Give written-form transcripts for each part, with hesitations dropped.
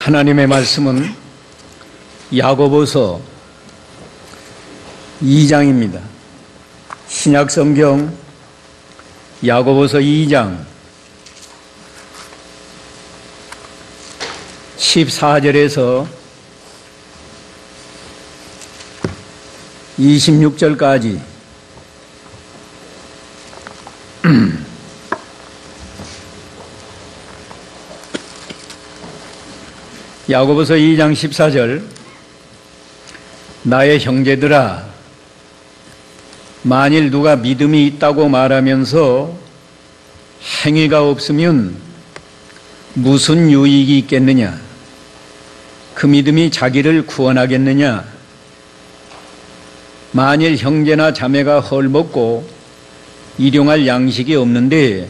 하나님의 말씀은 야고보서 2장입니다. 신약성경 야고보서 2장 14절에서 26절까지 야고보서 2장 14절 나의 형제들아 만일 누가 믿음이 있다고 말하면서 행위가 없으면 무슨 유익이 있겠느냐? 그 믿음이 자기를 구원하겠느냐? 만일 형제나 자매가 헐벗고 일용할 양식이 없는데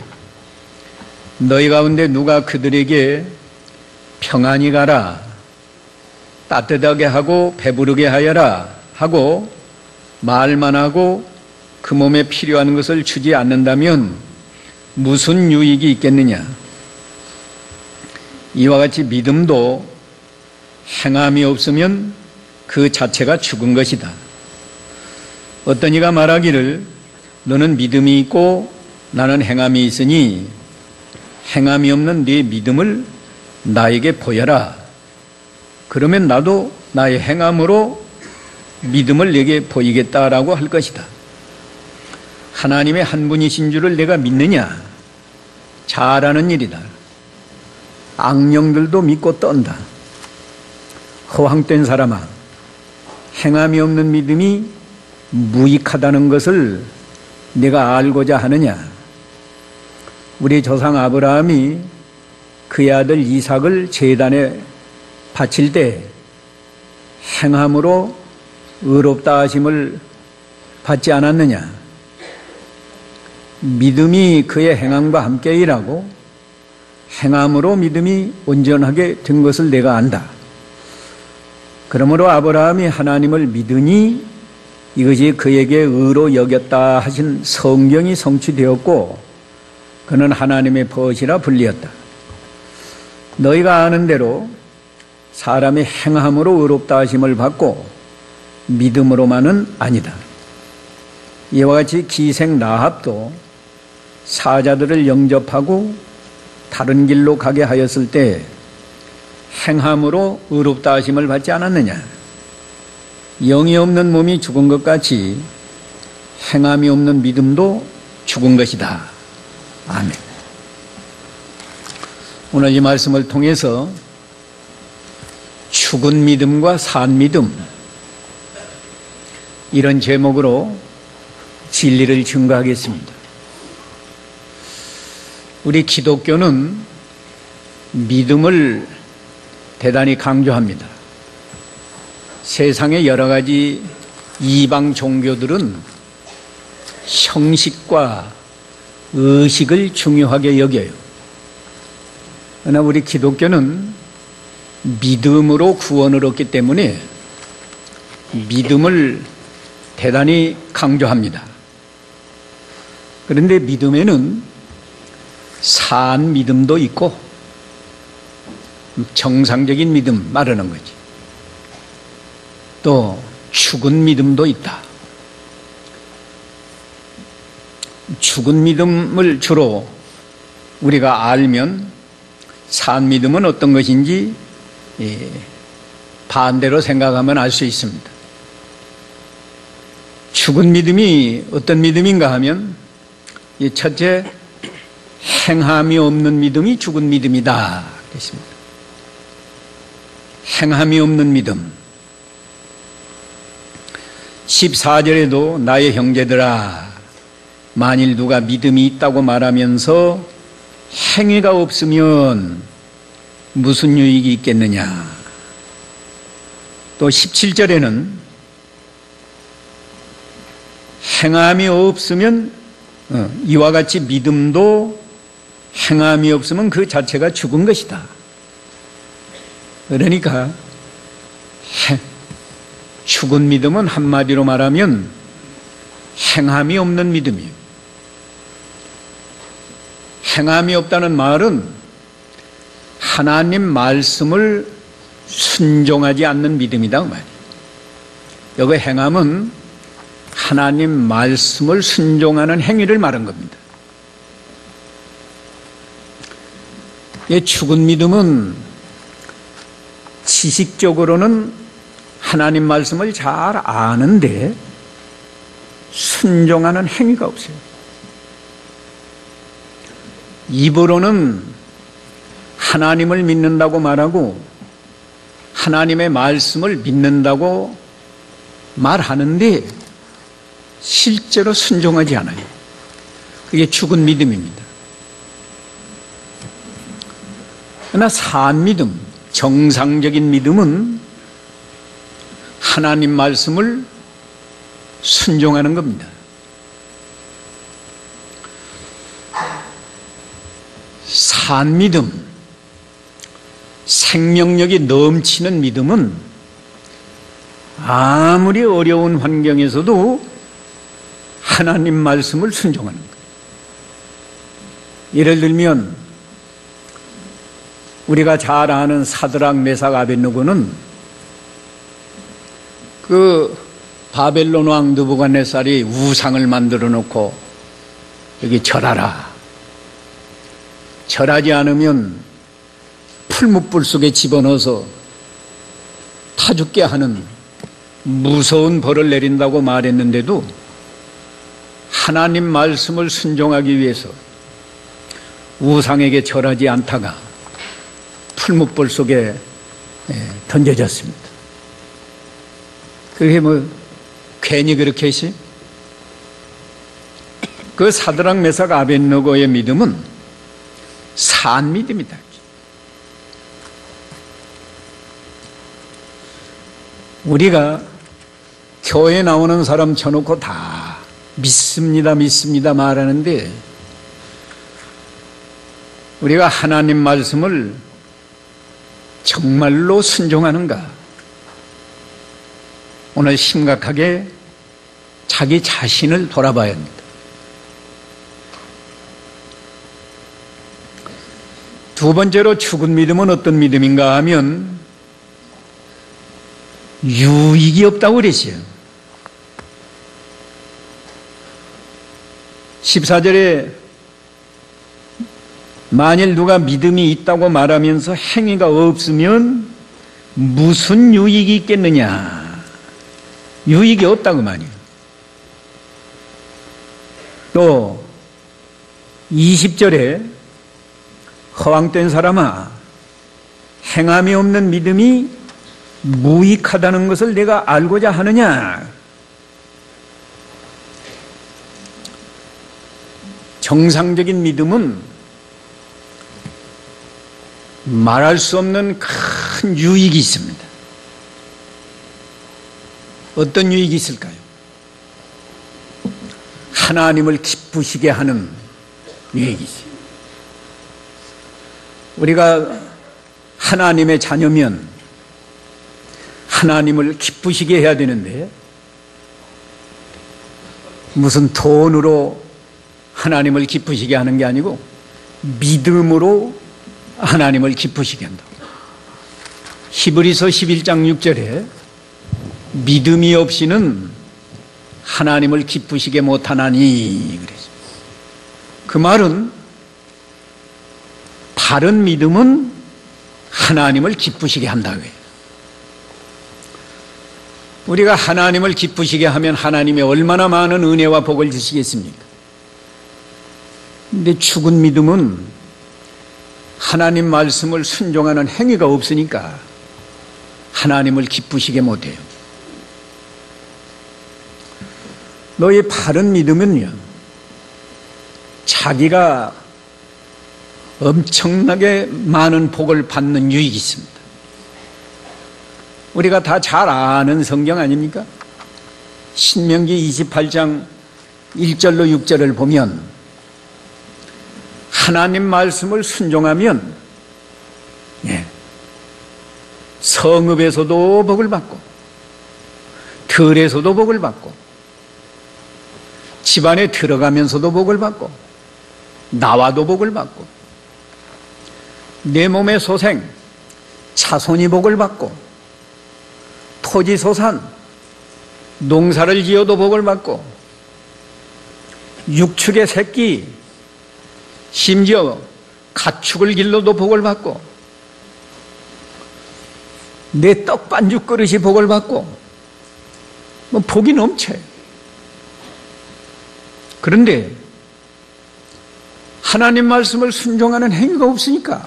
너희 가운데 누가 그들에게 평안히 가라, 따뜻하게 하고 배부르게 하여라 하고 말만 하고 그 몸에 필요한 것을 주지 않는다면 무슨 유익이 있겠느냐? 이와 같이 믿음도 행함이 없으면 그 자체가 죽은 것이다. 어떤 이가 말하기를 너는 믿음이 있고 나는 행함이 있으니 행함이 없는 네 믿음을 나에게 보여라. 그러면 나도 나의 행함으로 믿음을 내게 보이겠다라고 할 것이다. 하나님의 한 분이신 줄을 내가 믿느냐? 잘하는 일이다. 악령들도 믿고 떤다. 허황된 사람아, 행함이 없는 믿음이 무익하다는 것을 내가 알고자 하느냐? 우리 조상 아브라함이 그의 아들 이삭을 제단에 바칠 때 행함으로 의롭다 하심을 받지 않았느냐? 믿음이 그의 행함과 함께 일하고 행함으로 믿음이 온전하게 된 것을 내가 안다. 그러므로 아브라함이 하나님을 믿으니 이것이 그에게 의로 여겼다 하신 성경이 성취되었고 그는 하나님의 벗이라 불리었다. 너희가 아는 대로 사람이 행함으로 의롭다 하심을 받고 믿음으로만은 아니다. 이와 같이 기생 라합도 사자들을 영접하고 다른 길로 가게 하였을 때 행함으로 의롭다 하심을 받지 않았느냐? 영이 없는 몸이 죽은 것 같이 행함이 없는 믿음도 죽은 것이다. 아멘. 오늘 이 말씀을 통해서 죽은 믿음과 산 믿음, 이런 제목으로 진리를 증거하겠습니다. 우리 기독교는 믿음을 대단히 강조합니다. 세상의 여러 가지 이방 종교들은 형식과 의식을 중요하게 여겨요. 그러나 우리 기독교는 믿음으로 구원을 얻기 때문에 믿음을 대단히 강조합니다. 그런데 믿음에는 산 믿음도 있고 정상적인 믿음 말하는 거지. 또 죽은 믿음도 있다. 죽은 믿음을 주로 우리가 알면 산 믿음은 어떤 것인지 반대로 생각하면 알 수 있습니다. 죽은 믿음이 어떤 믿음인가 하면 첫째, 행함이 없는 믿음이 죽은 믿음이다 그랬습니다. 행함이 없는 믿음. 14절에도 나의 형제들아 만일 누가 믿음이 있다고 말하면서 행위가 없으면 무슨 유익이 있겠느냐? 또 17절에는 행함이 없으면 이와 같이 믿음도 행함이 없으면 그 자체가 죽은 것이다. 그러니까 죽은 믿음은 한마디로 말하면 행함이 없는 믿음이에요. 행함이 없다는 말은 하나님 말씀을 순종하지 않는 믿음이다 그 말이에요. 여기 행함은 하나님 말씀을 순종하는 행위를 말한 겁니다. 죽은 믿음은 지식적으로는 하나님 말씀을 잘 아는데 순종하는 행위가 없어요. 입으로는 하나님을 믿는다고 말하고 하나님의 말씀을 믿는다고 말하는데 실제로 순종하지 않아요. 그게 죽은 믿음입니다. 그러나 산 믿음, 정상적인 믿음은 하나님 말씀을 순종하는 겁니다. 산 믿음, 생명력이 넘치는 믿음은 아무리 어려운 환경에서도 하나님 말씀을 순종하는 거예요. 예를 들면 우리가 잘 아는 사드락, 메삭, 아벳느고는 그 바벨론 왕 느부갓네살이 우상을 만들어 놓고 여기 절하라. 절하지 않으면 풀무불 속에 집어넣어서 타 죽게 하는 무서운 벌을 내린다고 말했는데도 하나님 말씀을 순종하기 위해서 우상에게 절하지 않다가 풀무불 속에 던져졌습니다. 그게 괜히 그렇게 했어요? 그 사드락, 메삭, 아벳느고의 믿음은 산 믿음이다. 우리가 교회 나오는 사람 쳐놓고 다 믿습니다, 믿습니다 말하는데 우리가 하나님 말씀을 정말로 순종하는가? 오늘 심각하게 자기 자신을 돌아봐야 합니다. 두 번째로 죽은 믿음은 어떤 믿음인가 하면 유익이 없다고 그랬어요. 14절에 만일 누가 믿음이 있다고 말하면서 행위가 없으면 무슨 유익이 있겠느냐? 유익이 없다고 말이에요. 또 20절에 허황된 사람아, 행함이 없는 믿음이 무익하다는 것을 내가 알고자 하느냐? 정상적인 믿음은 말할 수 없는 큰 유익이 있습니다. 어떤 유익이 있을까요? 하나님을 기쁘시게 하는 유익이 있어요. 우리가 하나님의 자녀면 하나님을 기쁘시게 해야 되는데 무슨 돈으로 하나님을 기쁘시게 하는 게 아니고 믿음으로 하나님을 기쁘시게 한다. 히브리서 11장 6절에 믿음이 없이는 하나님을 기쁘시게 못하나니 그랬어요. 그 말은 바른 믿음은 하나님을 기쁘시게 한다고 해요. 우리가 하나님을 기쁘시게 하면 하나님이 얼마나 많은 은혜와 복을 주시겠습니까? 그런데 죽은 믿음은 하나님 말씀을 순종하는 행위가 없으니까 하나님을 기쁘시게 못해요. 너희 바른 믿음은요, 자기가 엄청나게 많은 복을 받는 유익이 있습니다. 우리가 다 잘 아는 성경 아닙니까? 신명기 28장 1절로 6절을 보면 하나님 말씀을 순종하면 성읍에서도 복을 받고 들에서도 복을 받고 집안에 들어가면서도 복을 받고 나와도 복을 받고 내 몸의 소생, 자손이 복을 받고, 토지소산, 농사를 지어도 복을 받고, 육축의 새끼, 심지어 가축을 길러도 복을 받고, 내 떡반죽 그릇이 복을 받고, 뭐 복이 넘쳐요. 그런데 하나님 말씀을 순종하는 행위가 없으니까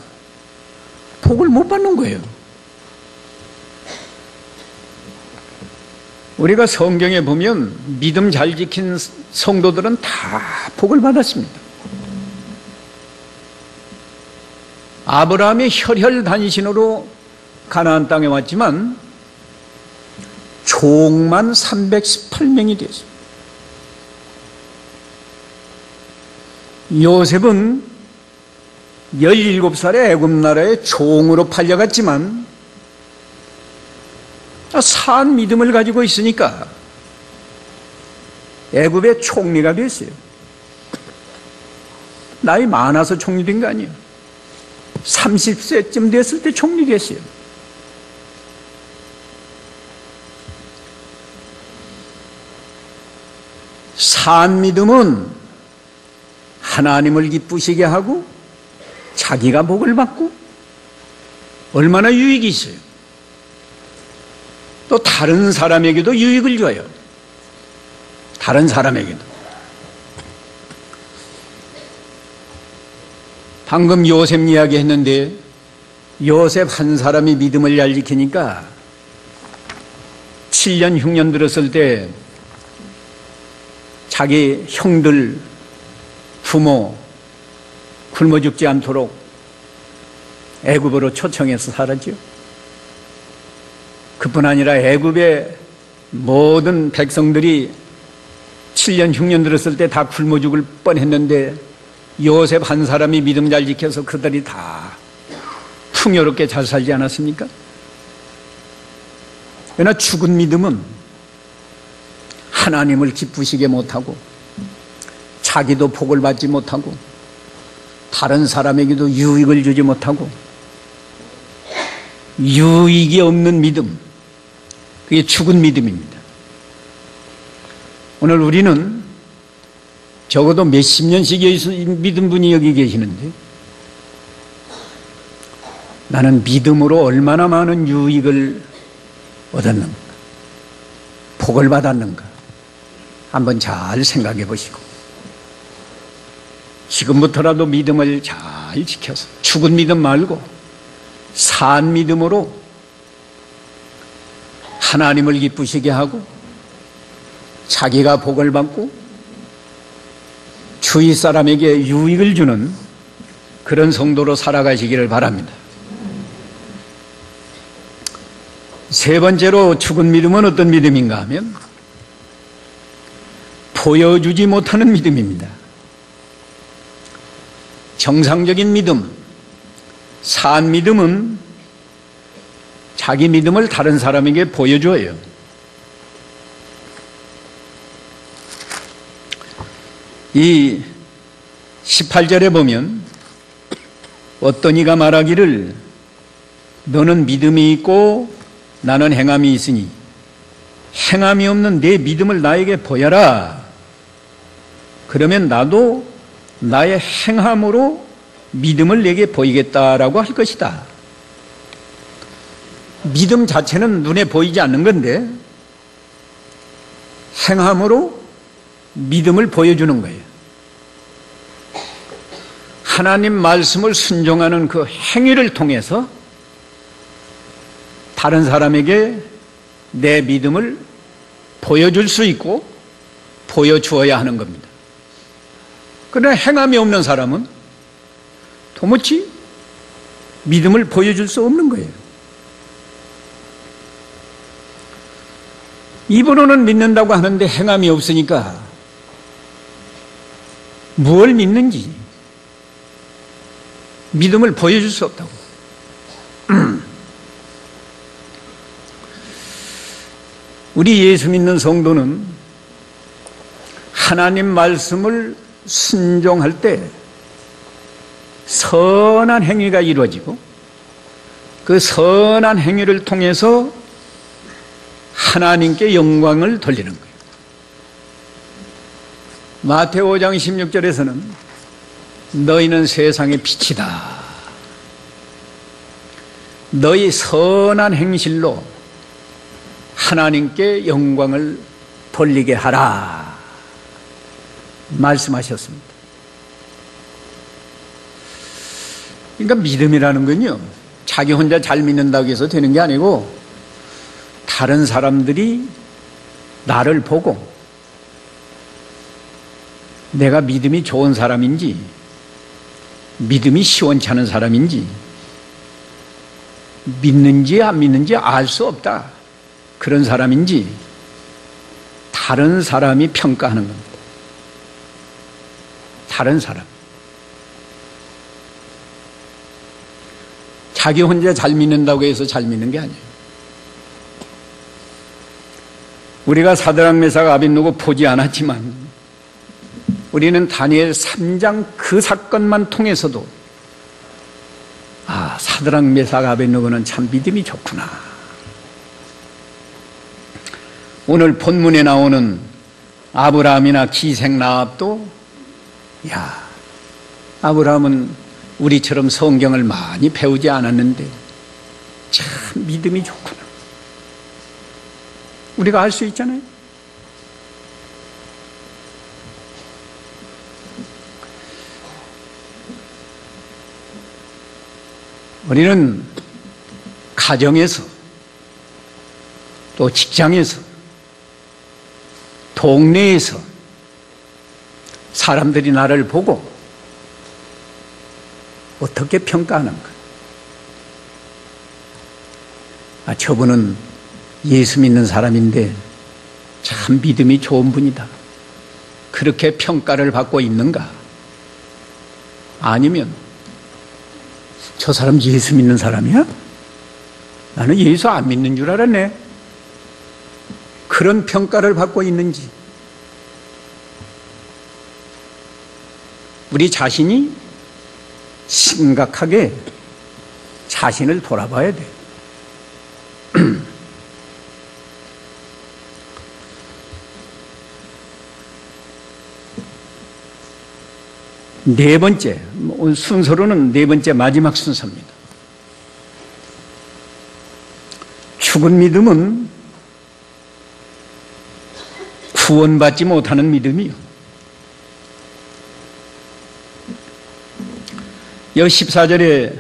복을 못 받는 거예요. 우리가 성경에 보면 믿음 잘 지킨 성도들은 다 복을 받았습니다. 아브라함이 혈혈단신으로 가나안 땅에 왔지만 종만 318명이 되었습니다. 요셉은 17살에 애굽 나라의 종으로 팔려갔지만 산 믿음을 가지고 있으니까 애굽의 총리가 됐어요. 나이 많아서 총리 된 거 아니에요. 30세쯤 됐을 때 총리 됐어요. 산 믿음은 하나님을 기쁘시게 하고 자기가 복을 받고 얼마나 유익이 있어요. 또 다른 사람에게도 유익을 줘요. 다른 사람에게도. 방금 요셉 이야기 했는데 요셉 한 사람이 믿음을 잘 지키니까 7년 흉년 들었을 때 자기 형들, 부모 굶어 죽지 않도록 애굽으로 초청해서 살았죠. 그뿐 아니라 애굽의 모든 백성들이 7년 흉년 들었을 때 다 굶어 죽을 뻔했는데 요셉 한 사람이 믿음 잘 지켜서 그들이 다 풍요롭게 잘 살지 않았습니까? 그러나 죽은 믿음은 하나님을 기쁘시게 못하고 자기도 복을 받지 못하고 다른 사람에게도 유익을 주지 못하고 유익이 없는 믿음, 그게 죽은 믿음입니다. 오늘 우리는 적어도 몇십 년씩 믿은 분이 여기 계시는데 나는 믿음으로 얼마나 많은 유익을 얻었는가, 복을 받았는가 한번 잘 생각해 보시고 지금부터라도 믿음을 잘 지켜서 죽은 믿음 말고 산 믿음으로 하나님을 기쁘시게 하고 자기가 복을 받고 주위 사람에게 유익을 주는 그런 성도로 살아가시기를 바랍니다. 세 번째로 죽은 믿음은 어떤 믿음인가 하면 보여주지 못하는 믿음입니다. 정상적인 믿음, 산 믿음은 자기 믿음을 다른 사람에게 보여줘요. 이 18절에 보면 어떤 이가 말하기를 너는 믿음이 있고 나는 행함이 있으니 행함이 없는 내 믿음을 나에게 보여라. 그러면 나도 나의 행함으로 믿음을 내게 보이겠다라고 할 것이다. 믿음 자체는 눈에 보이지 않는 건데 행함으로 믿음을 보여주는 거예요. 하나님 말씀을 순종하는 그 행위를 통해서 다른 사람에게 내 믿음을 보여줄 수 있고 보여주어야 하는 겁니다. 그러나 행함이 없는 사람은 도무지 믿음을 보여줄 수 없는 거예요. 입으로는 믿는다고 하는데 행함이 없으니까 무엇을 믿는지 믿음을 보여줄 수 없다고. 우리 예수 믿는 성도는 하나님 말씀을 순종할 때 선한 행위가 이루어지고 그 선한 행위를 통해서 하나님께 영광을 돌리는 거예요. 마태오 5장 16절에서는 너희는 세상의 빛이다. 너희 선한 행실로 하나님께 영광을 돌리게 하라 말씀하셨습니다. 그러니까 믿음이라는 건요, 자기 혼자 잘 믿는다고 해서 되는 게 아니고 다른 사람들이 나를 보고 내가 믿음이 좋은 사람인지 믿음이 시원치 않은 사람인지 믿는지 안 믿는지 알 수 없다, 그런 사람인지 다른 사람이 평가하는 겁니다. 다른 사람. 자기 혼자 잘 믿는다고 해서 잘 믿는 게 아니에요. 우리가 사드락 메삭 아벳느고 보지 않았지만 우리는 다니엘 3장 그 사건만 통해서도 사드락 메삭 아벳느고는 참 믿음이 좋구나. 오늘 본문에 나오는 아브라함이나 기생 라합도 아브라함은 우리처럼 성경을 많이 배우지 않았는데 참 믿음이 좋구나. 우리가 알 수 있잖아요. 우리는 가정에서 또 직장에서 동네에서 사람들이 나를 보고 어떻게 평가하는가? 저분은 예수 믿는 사람인데 참 믿음이 좋은 분이다. 그렇게 평가를 받고 있는가? 아니면 저 사람 예수 믿는 사람이야? 나는 예수 안 믿는 줄 알았네. 그런 평가를 받고 있는지, 우리 자신이 심각하게 자신을 돌아봐야 돼. 네 번째, 순서로는 네 번째 마지막 순서입니다. 죽은 믿음은 구원받지 못하는 믿음이요. 여기 14절에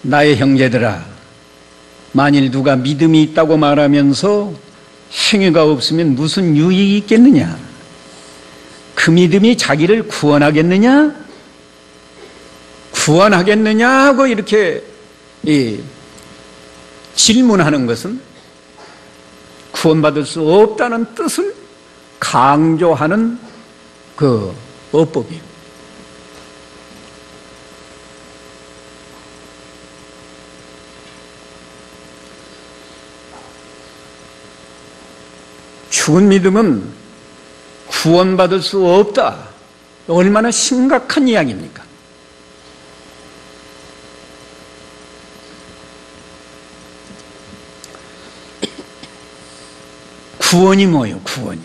나의 형제들아, 만일 누가 믿음이 있다고 말하면서 행위가 없으면 무슨 유익이 있겠느냐? 그 믿음이 자기를 구원하겠느냐? 구원하겠느냐고 이렇게 질문하는 것은 구원받을 수 없다는 뜻을 강조하는 그 어법이에요. 죽은 믿음은 구원받을 수 없다. 얼마나 심각한 이야기입니까? 구원이 뭐예요? 구원이.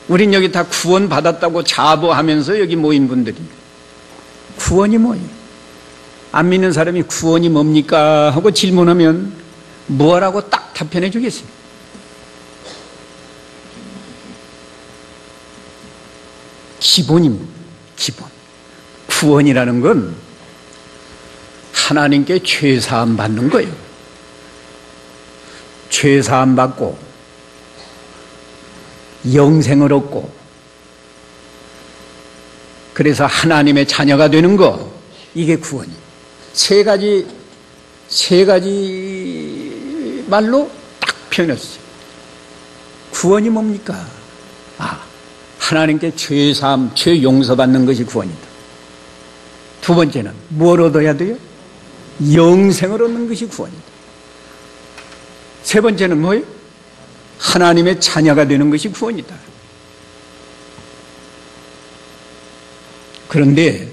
우린 여기 다 구원받았다고 자부하면서 여기 모인 분들입니다. 구원이 뭐예요? 안 믿는 사람이 구원이 뭡니까? 하고 질문하면 뭐라고 딱 답변해 주겠어요? 기본입니다. 기본. 구원이라는 건 하나님께 죄사함 받는 거예요. 죄사함 받고 영생을 얻고 그래서 하나님의 자녀가 되는 거, 이게 구원이에요. 세 가지 말로 딱 표현했어요. 구원이 뭡니까? 하나님께 죄사함, 죄 용서받는 것이 구원이다. 두 번째는 뭘 얻어야 돼요? 영생을 얻는 것이 구원이다. 세 번째는 뭐예요? 하나님의 자녀가 되는 것이 구원이다. 그런데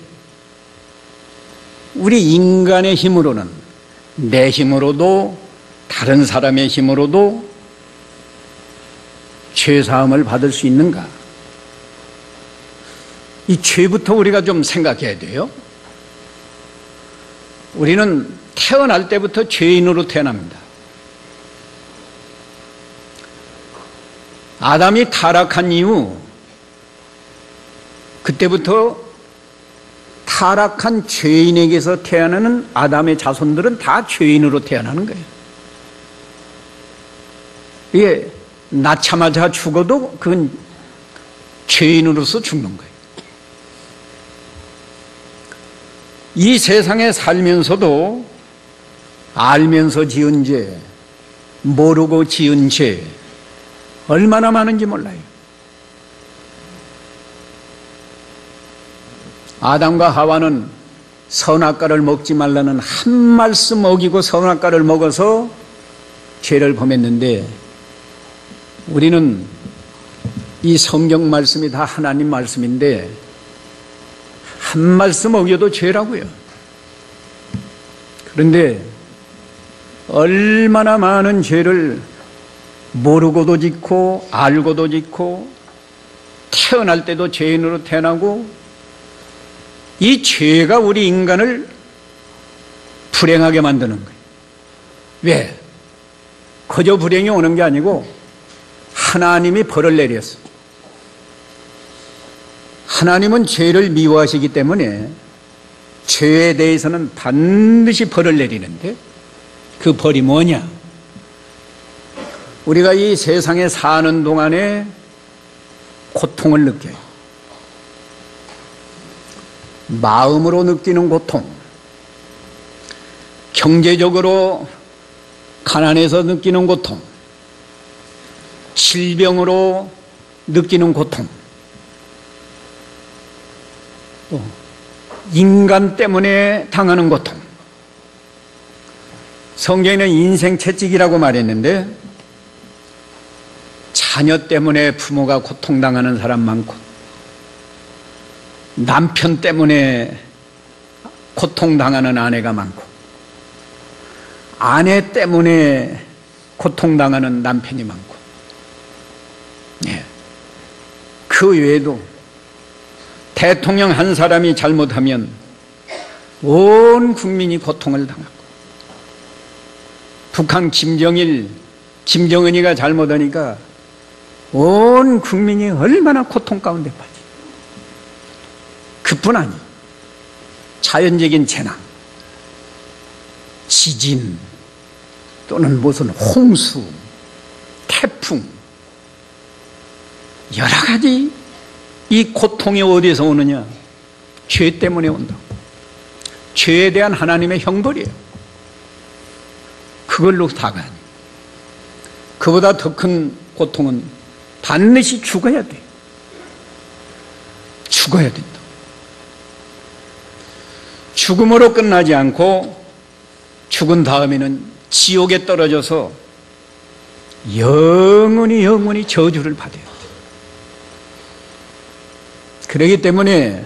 우리 인간의 힘으로는, 내 힘으로도 다른 사람의 힘으로도 죄사함을 받을 수 있는가? 이 죄부터 우리가 좀 생각해야 돼요. 우리는 태어날 때부터 죄인으로 태어납니다. 아담이 타락한 이후 그때부터 타락한 죄인에게서 태어나는 아담의 자손들은 다 죄인으로 태어나는 거예요. 이게 낳자마자 죽어도 그건 죄인으로서 죽는 거예요. 이 세상에 살면서도 알면서 지은 죄, 모르고 지은 죄 얼마나 많은지 몰라요. 아담과 하와는 선악과를 먹지 말라는 한 말씀 어기고 선악과를 먹어서 죄를 범했는데, 우리는 이 성경 말씀이 다 하나님 말씀인데 한 말씀 어겨도 죄라고요. 그런데 얼마나 많은 죄를 모르고도 짓고 알고도 짓고 태어날 때도 죄인으로 태어나고, 이 죄가 우리 인간을 불행하게 만드는 거예요. 왜? 그저 불행이 오는 게 아니고 하나님이 벌을 내렸어요. 하나님은 죄를 미워하시기 때문에 죄에 대해서는 반드시 벌을 내리는데, 그 벌이 뭐냐? 우리가 이 세상에 사는 동안에 고통을 느껴요. 마음으로 느끼는 고통, 경제적으로 가난해서 느끼는 고통, 질병으로 느끼는 고통, 또 인간 때문에 당하는 고통. 성경에는 인생 채찍이라고 말했는데, 자녀 때문에 부모가 고통당하는 사람 많고, 남편 때문에 고통당하는 아내가 많고, 아내 때문에 고통당하는 남편이 많고, 그 외에도 대통령 한 사람이 잘못하면 온 국민이 고통을 당하고, 북한 김정일, 김정은이가 잘못하니까 온 국민이 얼마나 고통 가운데 빠져. 그뿐 아니, 자연적인 재난, 지진 또는 무슨 홍수, 태풍, 여러 가지 이 고통이 어디서 오느냐? 죄 때문에 온다. 죄에 대한 하나님의 형벌이에요. 그걸로 다가 아니에요. 그보다 더 큰 고통은 반드시 죽어야 돼. 죽어야 된다. 죽음으로 끝나지 않고 죽은 다음에는 지옥에 떨어져서 영원히 저주를 받아야 돼. 그렇기 때문에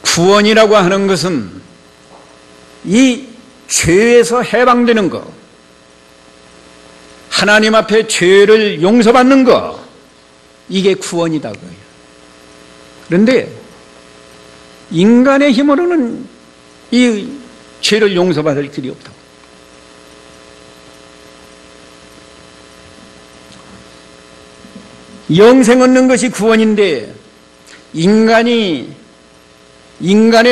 구원이라고 하는 것은 이 죄에서 해방되는 것, 하나님 앞에 죄를 용서받는 것, 이게 구원이다 그거예요. 그런데 인간의 힘으로는 이 죄를 용서받을 길이 없다고. 영생 얻는 것이 구원인데, 인간의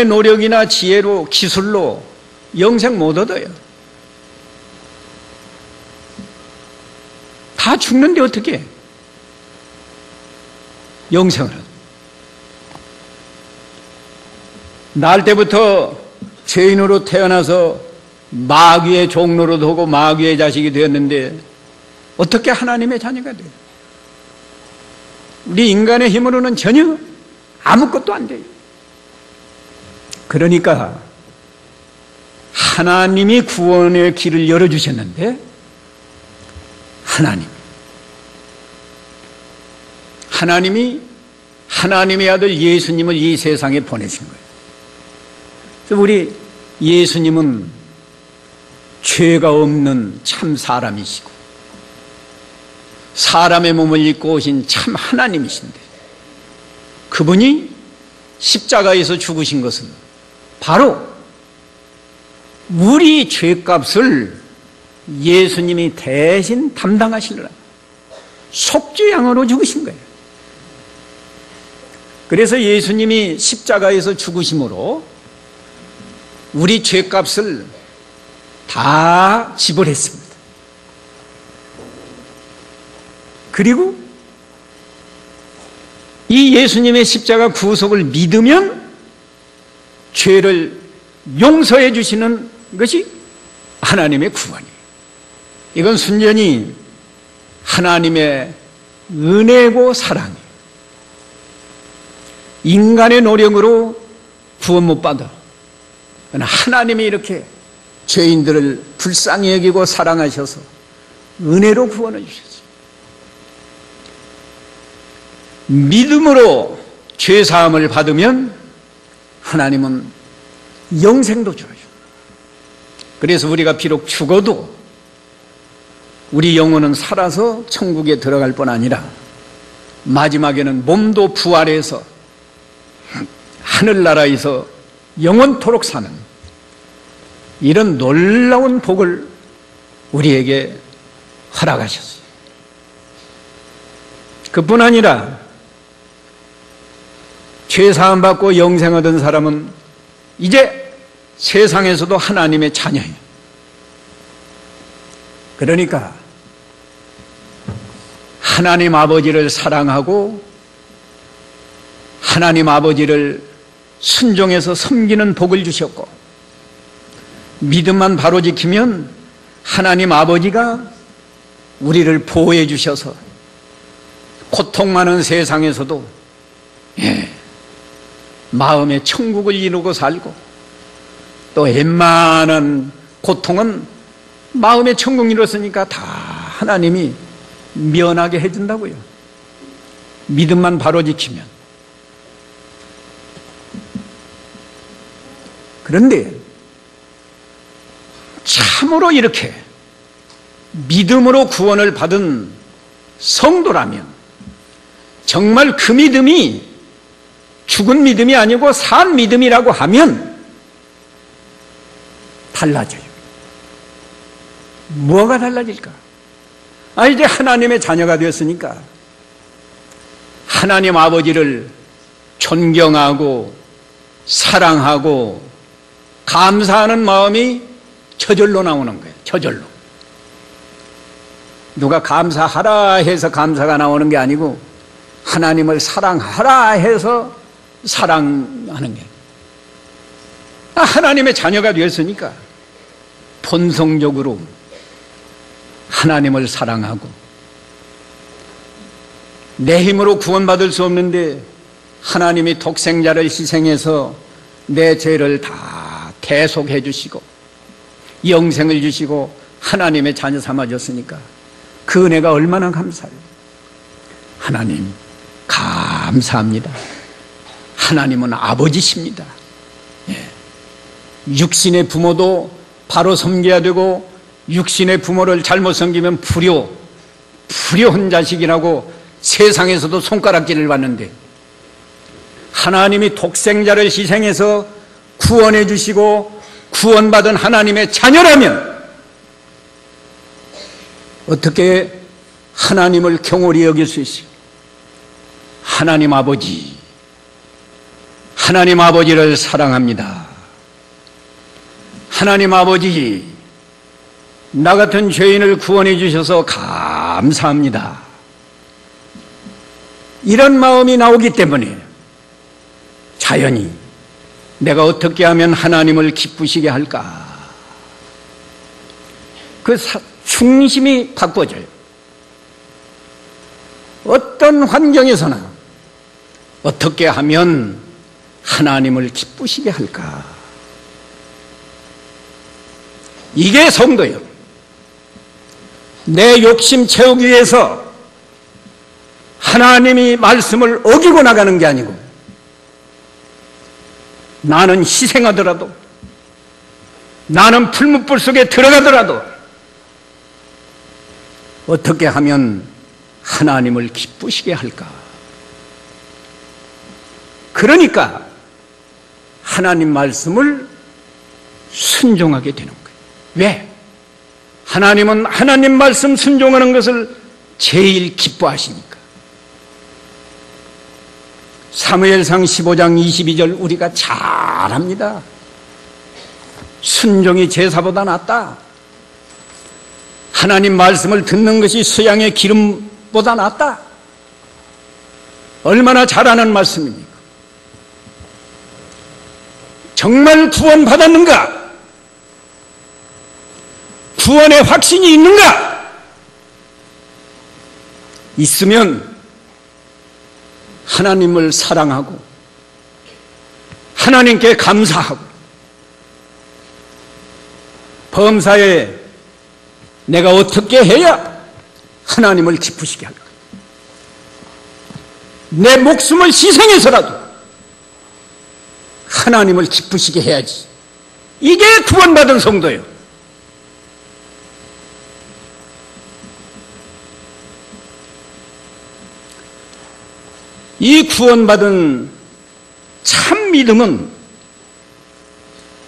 노력이나 지혜로, 기술로 영생 못 얻어요. 다 죽는데 어떻게 영생을 얻어? 날 때부터 죄인으로 태어나서 마귀의 종로로 두고 마귀의 자식이 되었는데 어떻게 하나님의 자녀가 돼요? 우리 인간의 힘으로는 전혀 아무것도 안 돼요. 그러니까 하나님이 구원의 길을 열어주셨는데, 하나님이 하나님의 아들 예수님을 이 세상에 보내신 거예요. 그래서 우리 예수님은 죄가 없는 참 사람이시고 사람의 몸을 입고 오신 참 하나님이신데 그분이 십자가에서 죽으신 것은 바로 우리 죄값을 예수님이 대신 담당하시려고 속죄양으로 죽으신 거예요. 그래서 예수님이 십자가에서 죽으심으로 우리 죄값을 다 지불했습니다. 그리고 이 예수님의 십자가 구속을 믿으면 죄를 용서해 주시는 것이 하나님의 구원이에요. 이건 순전히 하나님의 은혜고 사랑이에요. 인간의 노력으로 구원 못 받아. 하나님이 이렇게 죄인들을 불쌍히 여기고 사랑하셔서 은혜로 구원해 주셨어요. 믿음으로 죄사함을 받으면 하나님은 영생도 줘요. 그래서 우리가 비록 죽어도 우리 영혼은 살아서 천국에 들어갈 뿐 아니라 마지막에는 몸도 부활해서 하늘나라에서 영원토록 사는 이런 놀라운 복을 우리에게 허락하셨어요. 그뿐 아니라 죄사함 받고 영생 얻은 사람은 이제 세상에서도 하나님의 자녀예요. 그러니까 하나님 아버지를 사랑하고 하나님 아버지를 순종해서 섬기는 복을 주셨고 믿음만 바로 지키면 하나님 아버지가 우리를 보호해 주셔서 고통 많은 세상에서도 마음의 천국을 이루고 살고 또 웬만한 고통은 마음의 천국 이뤘으니까 다 하나님이 면하게 해준다고요. 믿음만 바로 지키면. 그런데 참으로 이렇게 믿음으로 구원을 받은 성도라면 정말 그 믿음이 죽은 믿음이 아니고 산 믿음이라고 하면 달라져요. 뭐가 달라질까? 이제 하나님의 자녀가 되었으니까 하나님 아버지를 존경하고 사랑하고 감사하는 마음이 저절로 나오는 거예요. 저절로. 누가 감사하라 해서 감사가 나오는 게 아니고 하나님을 사랑하라 해서 사랑하는 게 하나님의 자녀가 되었으니까 본성적으로 하나님을 사랑하고 내 힘으로 구원받을 수 없는데 하나님이 독생자를 희생해서 내 죄를 다 대속해 주시고 영생을 주시고 하나님의 자녀 삼아줬으니까 그 은혜가 얼마나 감사해요. 하나님 감사합니다. 하나님은 아버지십니다. 육신의 부모도 바로 섬겨야 되고 육신의 부모를 잘못 섬기면 불효한 자식이라고 세상에서도 손가락질을 받는데 하나님이 독생자를 희생해서 구원해 주시고 구원받은 하나님의 자녀라면 어떻게 하나님을 경홀히 여길 수 있어요? 하나님 아버지를 사랑합니다. 하나님 아버지, 나 같은 죄인을 구원해 주셔서 감사합니다. 이런 마음이 나오기 때문에 자연히 내가 어떻게 하면 하나님을 기쁘시게 할까? 그 중심이 바꿔져요. 어떤 환경에서나 어떻게 하면 하나님을 기쁘시게 할까? 이게 성도예요. 내 욕심 채우기 위해서 하나님이 말씀을 어기고 나가는 게 아니고 나는 희생하더라도 나는 풀무불 속에 들어가더라도 어떻게 하면 하나님을 기쁘시게 할까? 그러니까 하나님 말씀을 순종하게 되는 거예요. 왜? 하나님은 하나님 말씀 순종하는 것을 제일 기뻐하시니까. 사무엘상 15장 22절 우리가 잘 압니다. 순종이 제사보다 낫다. 하나님 말씀을 듣는 것이 수양의 기름보다 낫다. 얼마나 잘하는 말씀입니까? 정말 구원받았는가? 구원의 확신이 있는가? 있으면 하나님을 사랑하고 하나님께 감사하고 범사에 내가 어떻게 해야 하나님을 기쁘시게 할까? 내 목숨을 희생해서라도 하나님을 기쁘시게 해야지. 이게 구원받은 성도예요. 이 구원받은 참 믿음은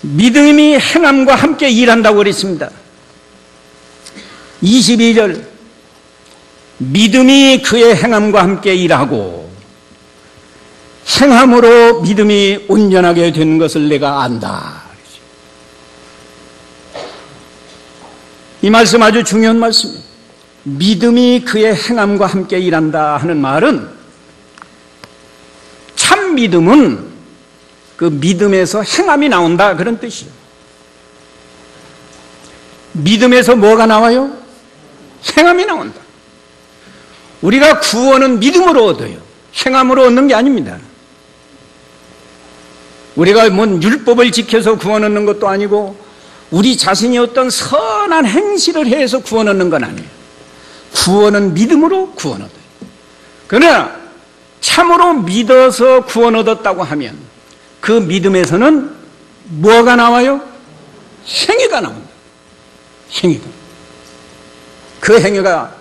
믿음이 행함과 함께 일한다고 그랬습니다. 22절 믿음이 그의 행함과 함께 일하고 행함으로 믿음이 온전하게 된 것을 내가 안다. 이 말씀 아주 중요한 말씀이에요. 믿음이 그의 행함과 함께 일한다 하는 말은 참 믿음은 그 믿음에서 행함이 나온다 그런 뜻이에요. 믿음에서 뭐가 나와요? 행함이 나온다. 우리가 구원은 믿음으로 얻어요. 행함으로 얻는 게 아닙니다. 우리가 뭔 율법을 지켜서 구원 얻는 것도 아니고 우리 자신이 어떤 선한 행실을 해서 구원 얻는 건 아니에요. 구원은 믿음으로 구원 얻어요. 그러나 참으로 믿어서 구원 얻었다고 하면 그 믿음에서는 뭐가 나와요? 행위가 나옵니다. 행위가. 그 행위가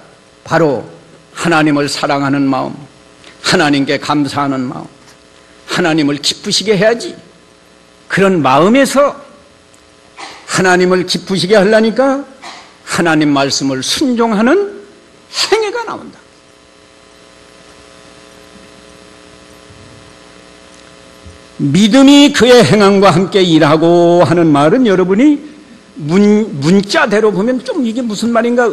바로 하나님을 사랑하는 마음, 하나님께 감사하는 마음, 하나님을 기쁘시게 해야지. 그런 마음에서 하나님을 기쁘시게 하려니까 하나님 말씀을 순종하는 행위가 나온다. 믿음이 그의 행함과 함께 일하고 하는 말은 여러분이 문자대로 보면 좀 이게 무슨 말인가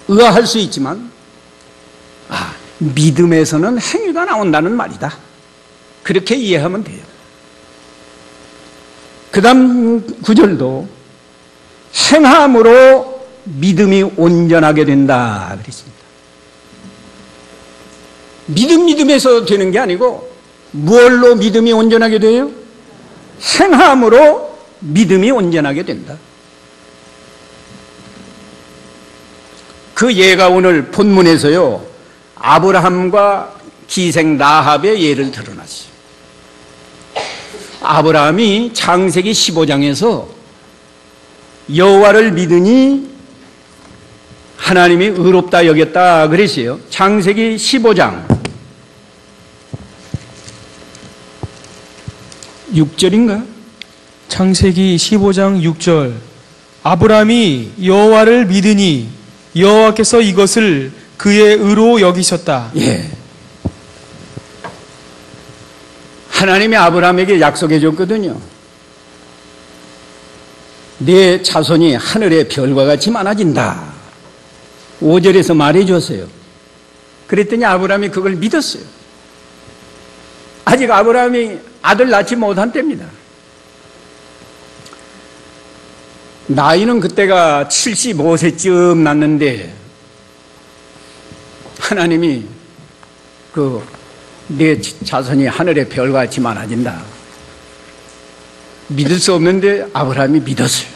의아할 수 있지만 믿음에서는 행위가 나온다는 말이다. 그렇게 이해하면 돼요. 그 다음 구절도 행함으로 믿음이 온전하게 된다 그랬습니다. 믿음에서 되는 게 아니고 무엇로 믿음이 온전하게 돼요? 행함으로 믿음이 온전하게 된다. 그 예가 오늘 본문에서요 아브라함과 기생 라합의 예를 드러났어요. 아브라함이 창세기 15장에서 여호와를 믿으니 하나님이 의롭다 여겼다 그랬어요. 창세기 15장 6절인가? 창세기 15장 6절 아브라함이 여호와를 믿으니 여호와께서 이것을 그의 의로 여기셨다. 예. 하나님이 아브라함에게 약속해 줬거든요. 내 자손이 하늘의 별과 같이 많아진다. 5절에서 말해 줬어요. 그랬더니 아브라함이 그걸 믿었어요. 아직 아브라함이 아들 낳지 못한 때입니다. 나이는 그때가 75세쯤 났는데 하나님이 내 자손이 하늘의 별같이 많아진다. 믿을 수 없는데 아브라함이 믿었어요.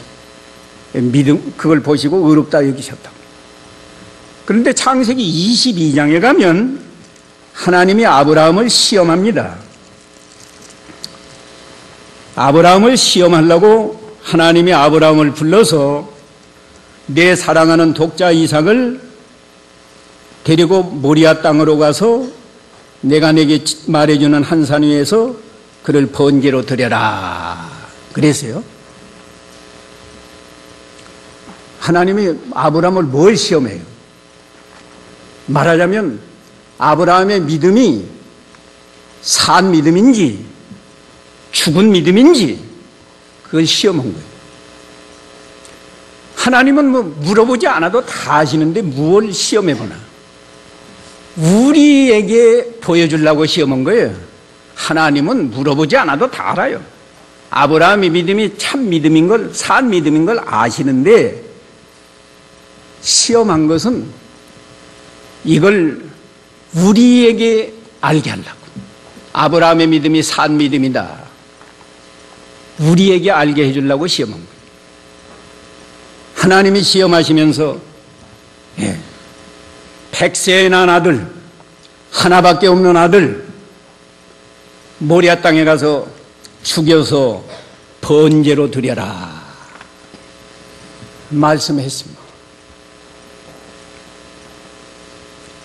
그걸 보시고 의롭다 여기셨다. 그런데 창세기 22장에 가면 하나님이 아브라함을 시험합니다. 아브라함을 시험하려고 하나님이 아브라함을 불러서 내 사랑하는 독자 이삭을 데리고 모리아 땅으로 가서 내가 내게 말해주는 한 산 위에서 그를 번제로 드려라 그랬어요. 하나님이 아브라함을 뭘 시험해요? 말하자면 아브라함의 믿음이 산 믿음인지 죽은 믿음인지 그걸 시험한 거예요. 하나님은 뭐 물어보지 않아도 다 아시는데 무엇을 시험해보나? 우리에게 보여주려고 시험한 거예요. 하나님은 물어보지 않아도 다 알아요. 아브라함의 믿음이 참 믿음인 걸, 산 믿음인 걸 아시는데 시험한 것은 이걸 우리에게 알게 하려고. 아브라함의 믿음이 산 믿음이다. 우리에게 알게 해주려고 시험한 거예요. 하나님이 시험하시면서 100세에 난 아들, 하나밖에 없는 아들 모리아 땅에 가서 죽여서 번제로 드려라 말씀했습니다.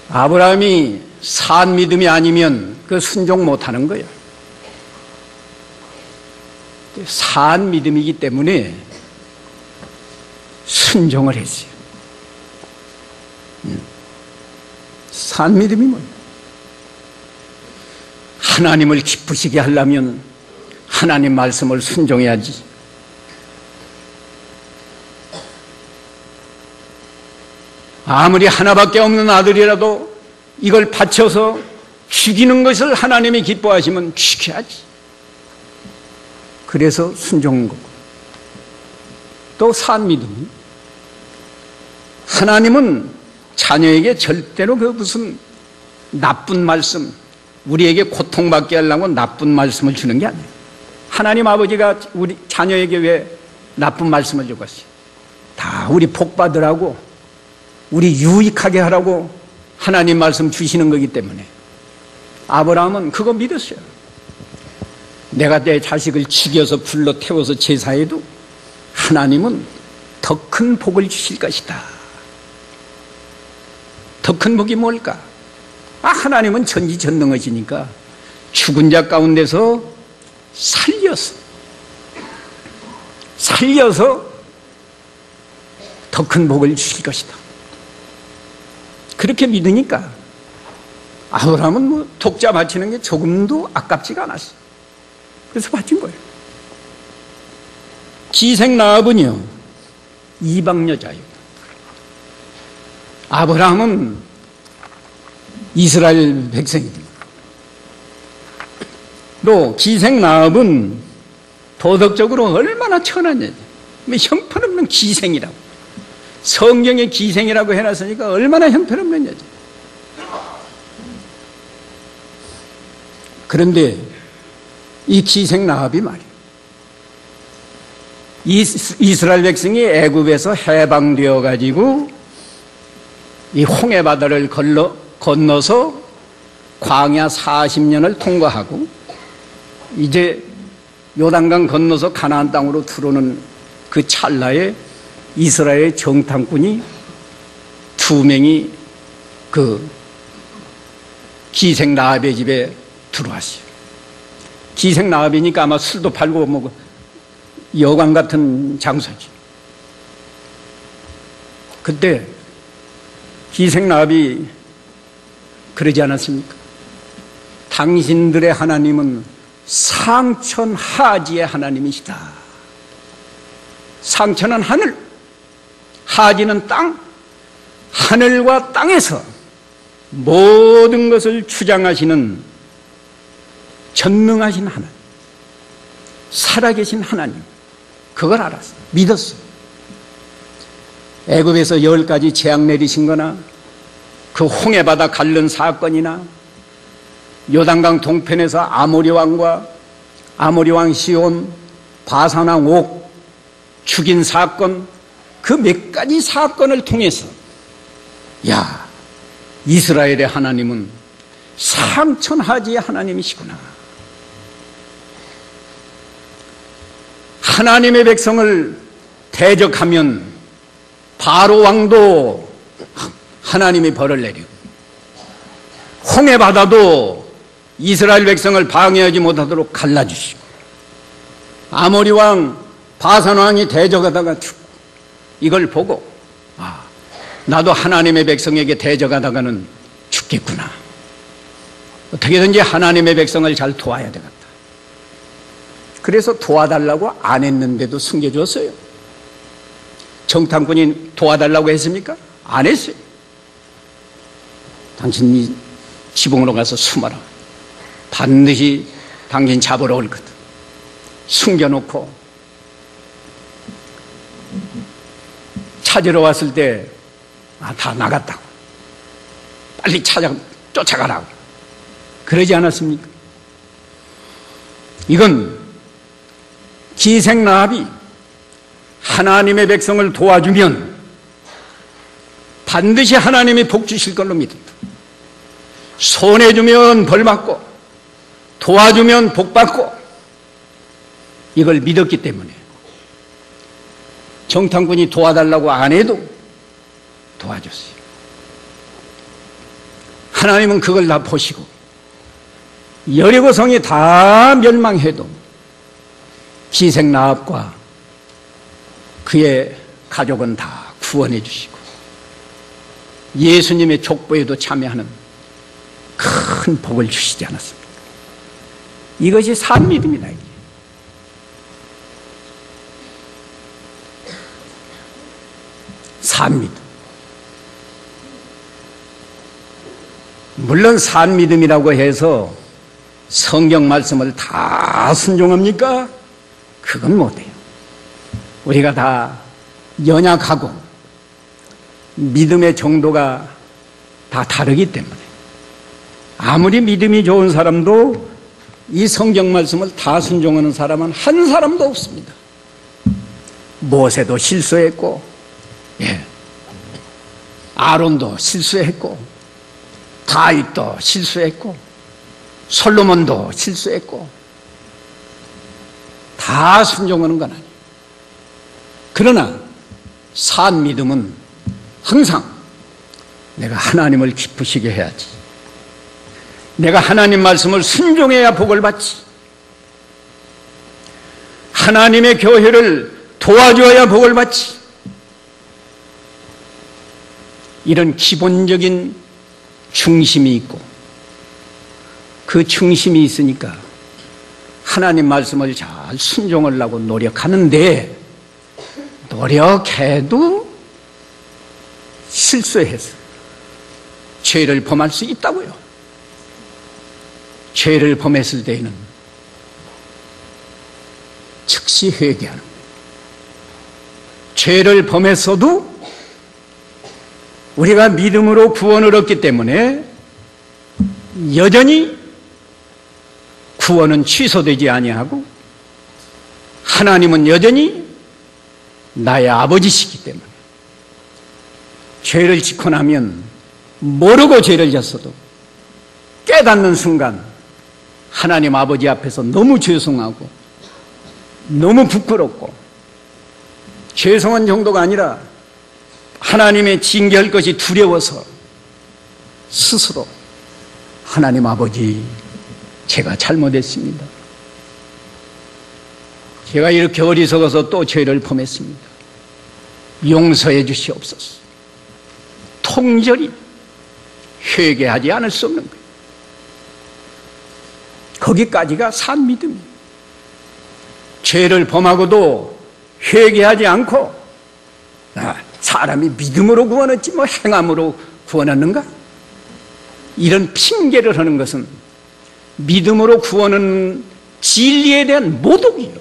아브라함이 산 믿음이 아니면 그 순종 못하는 거예요. 산 믿음이기 때문에 순종을 했어요. 산 믿음이 뭐예요? 하나님을 기쁘시게 하려면 하나님 말씀을 순종해야지. 아무리 하나밖에 없는 아들이라도 이걸 바쳐서 죽이는 것을 하나님이 기뻐하시면 죽여야지. 그래서 순종한 거고. 또 산 믿음. 하나님은 자녀에게 절대로 그 무슨 나쁜 말씀, 우리에게 고통받게 하려고 나쁜 말씀을 주는 게 아니에요. 하나님 아버지가 우리 자녀에게 왜 나쁜 말씀을 주겠어요? 다 우리 복 받으라고, 우리 유익하게 하라고 하나님 말씀 주시는 거기 때문에. 아브라함은 그거 믿었어요. 내가 내 자식을 죽여서 불러 태워서 제사해도 하나님은 더 큰 복을 주실 것이다. 더 큰 복이 뭘까? 하나님은 전지전능하시니까 죽은 자 가운데서 살려서 더 큰 복을 주실 것이다. 그렇게 믿으니까 아브라함은 뭐 독자 바치는 게 조금도 아깝지가 않았어요. 그래서 바친 거예요. 기생 라합은요, 이방 여자예요. 아브라함은 이스라엘 백성입니다. 또 기생 라합은 도덕적으로 얼마나 천한 여자, 형편없는 기생이라고. 성경에 기생이라고 해놨으니까 얼마나 형편없는 여자. 그런데 이 기생 라합이 말이에요, 이스라엘 백성이 애굽에서 해방되어 가지고 이 홍해 바다를 건너서 광야 40년을 통과하고 이제 요단강 건너서 가나안 땅으로 들어오는 그 찰나에 이스라엘의 정탐꾼이 2명이 그 기생 라합의 집에 들어왔어요. 기생 라합이니까 아마 술도 팔고 뭐 여관 같은 장소지. 그때 기생 라합이 그러지 않았습니까? 당신들의 하나님은 상천하지의 하나님이시다. 상천은 하늘, 하지는 땅, 하늘과 땅에서 모든 것을 주장하시는 전능하신 하나님, 살아계신 하나님, 그걸 알았어요. 믿었어요. 애굽에서 10가지 재앙 내리신 거나 그 홍해바다 갈른 사건이나 요단강 동편에서 아모리 왕과 아모리 왕 시온, 바산 왕 옥 죽인 사건, 그 몇 가지 사건을 통해서 야, 이스라엘의 하나님은 상천하지의 하나님이시구나. 하나님의 백성을 대적하면 바로 왕도 하나님이 벌을 내리고 홍해 바다도 이스라엘 백성을 방해하지 못하도록 갈라주시고 아모리 왕 바산 왕이 대적하다가 죽고 이걸 보고 나도 하나님의 백성에게 대적하다가는 죽겠구나. 어떻게든지 하나님의 백성을 잘 도와야 되겠다. 그래서 도와달라고 안 했는데도 숨겨줬어요. 정탐꾼이 도와달라고 했습니까? 안 했어요. 당신이 지붕으로 가서 숨어라. 반드시 당신 잡으러 올 거다. 숨겨놓고 찾으러 왔을 때 다 나갔다고. 빨리 쫓아가라고. 그러지 않았습니까? 이건 기생 라합이 하나님의 백성을 도와주면 반드시 하나님이 복 주실 걸로 믿었다. 손해주면 벌받고 도와주면 복받고 이걸 믿었기 때문에 정탐꾼이 도와달라고 안 해도 도와줬어요. 하나님은 그걸 다 보시고 여리고성이 다 멸망해도 기생 라합과 그의 가족은 다 구원해 주시고 예수님의 족보에도 참여하는 큰 복을 주시지 않았습니까? 이것이 산 믿음이다. 산 믿음. 물론 산 믿음이라고 해서 성경 말씀을 다 순종합니까? 그건 못해요. 우리가 다 연약하고 믿음의 정도가 다 다르기 때문에 아무리 믿음이 좋은 사람도 이 성경 말씀을 다 순종하는 사람은 한 사람도 없습니다. 모세도 실수했고 아론도 실수했고 다윗도 실수했고 솔로몬도 실수했고 다 순종하는 건 아니에요. 그러나 산 믿음은 항상 내가 하나님을 기쁘시게 해야지. 내가 하나님 말씀을 순종해야 복을 받지. 하나님의 교회를 도와줘야 복을 받지. 이런 기본적인 중심이 있고 그 중심이 있으니까 하나님 말씀을 잘 순종하려고 노력하는데 노력해도 실수해서 죄를 범할 수 있다고요. 죄를 범했을 때에는 즉시 회개하는 거예요. 죄를 범했어도 우리가 믿음으로 구원을 얻기 때문에 여전히 구원은 취소되지 아니하고 하나님은 여전히 나의 아버지시기 때문에 죄를 짓고 나면 모르고 죄를 졌어도 깨닫는 순간 하나님 아버지 앞에서 너무 죄송하고 너무 부끄럽고 죄송한 정도가 아니라 하나님의 징계할 것이 두려워서 스스로 하나님 아버지 제가 잘못했습니다. 제가 이렇게 어리석어서 또 죄를 범했습니다. 용서해 주시옵소서. 통절히 회개하지 않을 수 없는 거예요. 거기까지가 산 믿음이에요. 죄를 범하고도 회개하지 않고 사람이 믿음으로 구원했지 뭐 행함으로 구원하는가? 이런 핑계를 하는 것은 믿음으로 구원은 진리에 대한 모독이에요.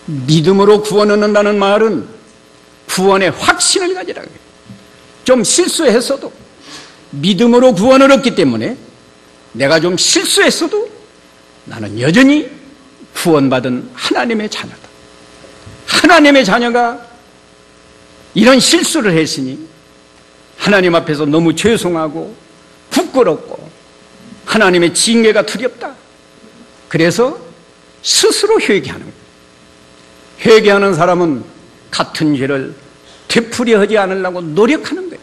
믿음으로 구원을 한다는 말은 구원의 확신을 가지라고 해요. 좀 실수했어도 믿음으로 구원을 얻기 때문에 내가 좀 실수했어도 나는 여전히 구원받은 하나님의 자녀다. 하나님의 자녀가 이런 실수를 했으니 하나님 앞에서 너무 죄송하고 부끄럽고 하나님의 징계가 두렵다. 그래서 스스로 회개하는 거예요. 회개하는 사람은 같은 죄를 되풀이하지 않으려고 노력하는 거예요.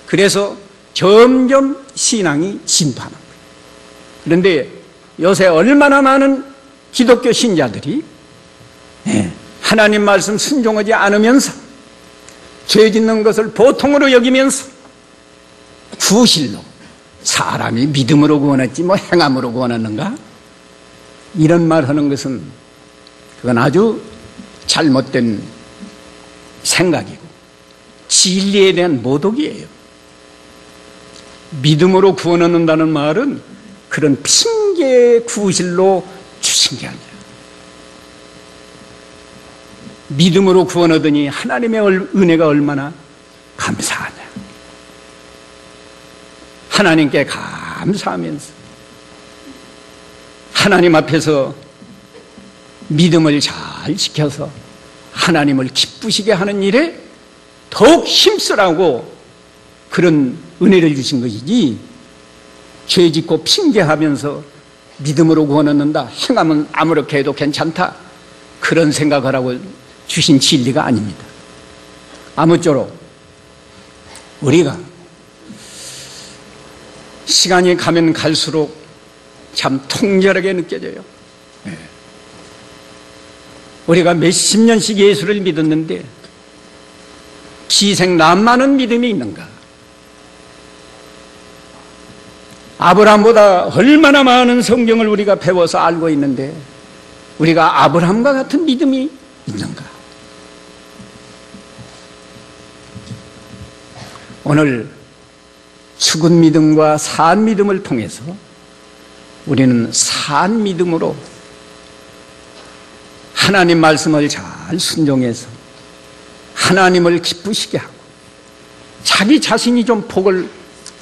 그래서 점점 신앙이 진파하는 거예요. 그런데 요새 얼마나 많은 기독교 신자들이 하나님 말씀 순종하지 않으면서 죄 짓는 것을 보통으로 여기면서 구실로 사람이 믿음으로 구원했지 뭐 행함으로 구원했는가? 이런 말 하는 것은 그건 아주 잘못된 생각이고 진리에 대한 모독이에요. 믿음으로 구원 얻는다는 말은 그런 핑계 구실로 주신 게 아니라 믿음으로 구원 얻으니 하나님의 은혜가 얼마나 감사하냐. 하나님께 감사하면서 하나님 앞에서 믿음을 잘 지켜서 하나님을 기쁘시게 하는 일에 더욱 힘쓰라고 그런 은혜를 주신 것이지, 죄 짓고 핑계하면서 믿음으로 구원 얻는다, 행하면 아무렇게 해도 괜찮다, 그런 생각하라고 주신 진리가 아닙니다. 아무쪼록 우리가 시간이 가면 갈수록 참 통절하게 느껴져요. 우리가 몇십 년씩 예수를 믿었는데 기생남많은 믿음이 있는가? 아브라함보다 얼마나 많은 성경을 우리가 배워서 알고 있는데 우리가 아브라함과 같은 믿음이 있는가? 오늘 죽은 믿음과 산 믿음을 통해서 우리는 산 믿음으로 하나님 말씀을 잘 순종해서 하나님을 기쁘시게 하고 자기 자신이 좀 복을,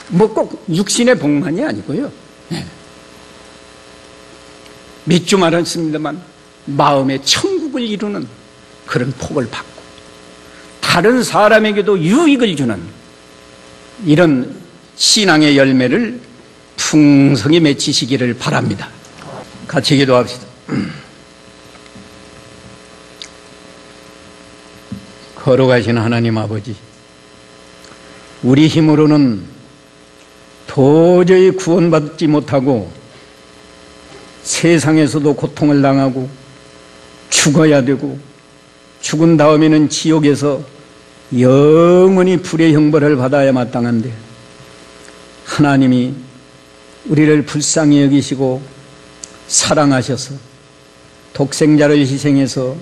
뭐 꼭 육신의 복만이 아니고요, 몇 주 말했습니다만 마음의 천국을 이루는 그런 복을 받고 다른 사람에게도 유익을 주는 이런 신앙의 열매를 풍성히 맺히시기를 바랍니다. 같이 기도합시다. 거룩하신 하나님 아버지, 우리 힘으로는 도저히 구원받지 못하고 세상에서도 고통을 당하고 죽어야 되고 죽은 다음에는 지옥에서 영원히 불의 형벌을 받아야 마땅한데 하나님이 우리를 불쌍히 여기시고 사랑하셔서 독생자를 희생해서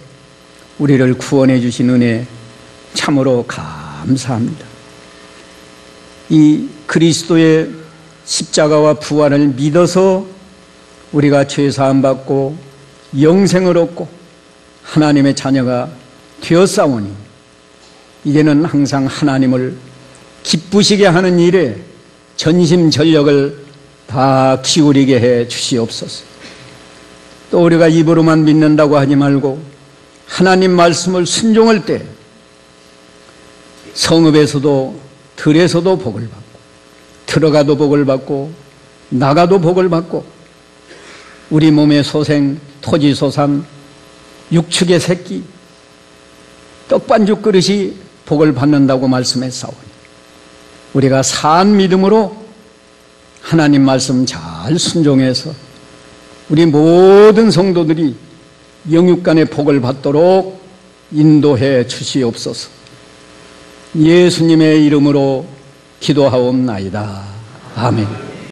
우리를 구원해 주신 은혜 참으로 감사합니다. 이 그리스도의 십자가와 부활을 믿어서 우리가 죄사함 받고 영생을 얻고 하나님의 자녀가 되었사오니 이제는 항상 하나님을 기쁘시게 하는 일에 전심전력을 다 기울이게 해 주시옵소서. 또 우리가 입으로만 믿는다고 하지 말고 하나님 말씀을 순종할 때 성읍에서도 들에서도 복을 받고 들어가도 복을 받고 나가도 복을 받고 우리 몸의 소생, 토지소산, 육축의 새끼, 떡반죽 그릇이 복을 받는다고 말씀했사오니 우리가 산 믿음으로 하나님 말씀 잘 순종해서 우리 모든 성도들이 영육간의 복을 받도록 인도해 주시옵소서. 예수님의 이름으로 기도하옵나이다. 아멘.